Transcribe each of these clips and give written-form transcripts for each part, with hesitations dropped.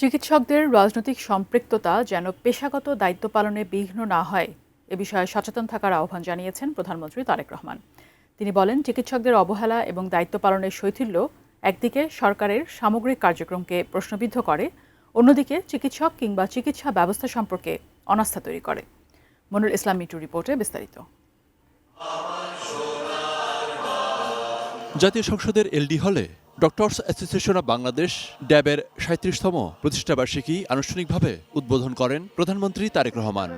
চিকিৎসকদের রাজনৈতিক সম্পৃক্ততা যেন পেশাগত দায়িত্ব পালনে বিঘ্ন না হয় এ বিষয়ে সচেতন থাকার আহ্বান জানিয়েছেন প্রধানমন্ত্রী তারেক রহমান। তিনি বলেন, চিকিৎসকদের অবহেলা এবং দায়িত্ব পালনের শৈথিল্য একদিকে সরকারের সামগ্রিক কার্যক্রমকে প্রশ্নবিদ্ধ করে, অন্যদিকে চিকিৎসক কিংবা চিকিৎসা ব্যবস্থা সম্পর্কে অনাস্থা তৈরি করে। মনুর ইসলাম মিটু রিপোর্টে বিস্তারিত। জাতীয় সংসদের এলডি হলে ডক্টরস অ্যাসোসিয়েশন অব বাংলাদেশ ড্যাবের ৩৭তম প্রতিষ্ঠাবার্ষিকী আনুষ্ঠানিকভাবে উদ্বোধন করেন প্রধানমন্ত্রী তারেক রহমান।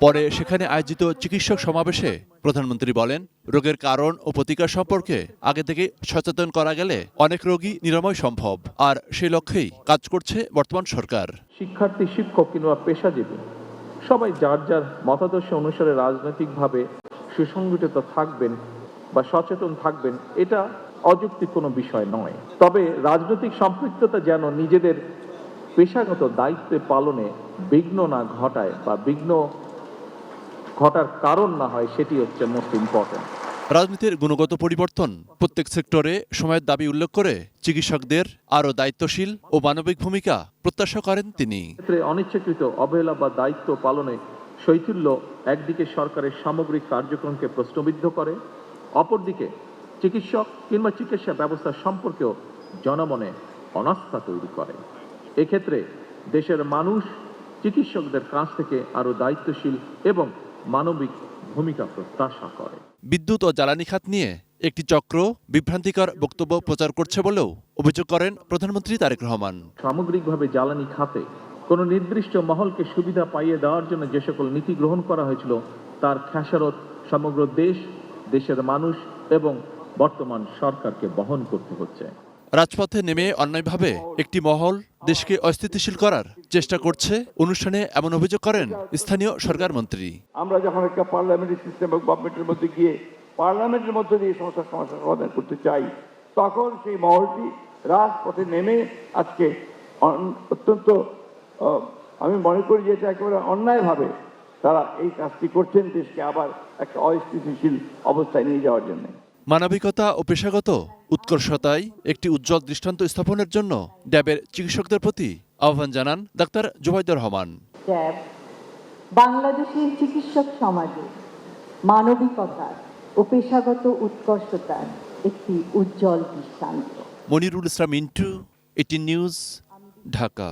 পরে সেখানে আয়োজিত চিকিৎসক সমাবেশে প্রধানমন্ত্রী বলেন, রোগের কারণ ও প্রতিকার সম্পর্কে আগে থেকে সচেতন করা গেলে অনেক রোগী নিরাময় সম্ভব, আর সেই লক্ষ্যেই কাজ করছে বর্তমান সরকার। শিক্ষার্থী, শিক্ষক কিংবা পেশাজীবী সবাই যার যার মতাদর্শ অনুসারে রাজনৈতিকভাবে সুসংগঠিত থাকবেন বা সচেতন থাকবেন, এটা অযৌক্তিক কোনো বিষয় নয়। তবে রাজনৈতিক সম্পৃক্ততা যেন নিজেদের পেশাগত দায়িত্ব পালনে বিঘ্ন না ঘটায় বা বিঘ্ন ঘটার কারণ না হয়, সেটি হচ্ছে মোস্ট ইম্পর্টেন্ট। রাজনীতির গুণগত পরিবর্তন প্রত্যেক সেক্টরে সময়ের দাবি উল্লেখ করে চিকিৎসকদের আরও দায়িত্বশীল ও মানবিক ভূমিকা প্রত্যাশা করেন তিনি। অনিচ্ছাকৃত অবহেলা বা দায়িত্ব পালনে শৈথিল্য একদিকে সরকারের সামগ্রিক কার্যক্রমকে প্রশ্নবিদ্ধ করে, অপরদিকে চিকিৎসক কিংবা চিকিৎসা ব্যবস্থা সম্পর্কেও জনমনে অনাস্থা তৈরি করে। এক্ষেত্রে দেশের মানুষ চিকিৎসকদের কাছ থেকে আরও দায়িত্বশীল এবং মানবিক ভূমিকা প্রত্যাশা করে। বিদ্যুৎ ও জ্বালানি খাত নিয়ে একটি চক্র বিভ্রান্তিকর বক্তব্য প্রচার করছে বলেও অভিযোগ করেন প্রধানমন্ত্রী তারেক রহমান। সামগ্রিকভাবে জ্বালানি খাতে কোনো নির্দিষ্ট মহলকে সুবিধা পাইয়ে দেওয়ার জন্য যে সকল নীতি গ্রহণ করা হয়েছিল, তার খেসারত সমগ্র দেশের মানুষ এবং বর্তমান সরকারকে বহন করতে হচ্ছে। রাজপথে নেমে অন্যায়ভাবে একটি মহল দেশকে অস্থিতিশীল করার চেষ্টা করছে অনুষ্ঠানে এমন অভিযোগ করেন স্থানীয় সরকার মন্ত্রী। আমরা যখন একটা পার্লামেন্টারি সিস্টেম এবং গভর্নমেন্টের মধ্যে গিয়ে পার্লামেন্টের মধ্যে দিয়ে সমস্যা সমাধান করতে চাই, তখন সেই মহলটি রাজপথে নেমে আজকে অত্যন্ত আমি মনে করি যে এটা একেবারে অন্যায়ভাবে তারা এই কাজটি করছেন, দেশকে আবার একটা অস্থিতিশীল অবস্থায় নিয়ে যাওয়ার জন্য। মানবিকতা ও পেশাগত উৎকর্ষতায় একটি উজ্জ্বল দৃষ্টান্ত স্থাপনের জন্য ড্যাবের চিকিৎসকদের প্রতি আহ্বান জানান ডাক্তার জুবাইদুর রহমান। ড্যাব বাংলাদেশের চিকিৎসক সমাজে মানবিকতার ও পেশাগত উৎকর্ষতার একটি উজ্জ্বল দৃষ্টান্ত। মনিরুল ইসলাম মিন্টু, 18 নিউজ, ঢাকা।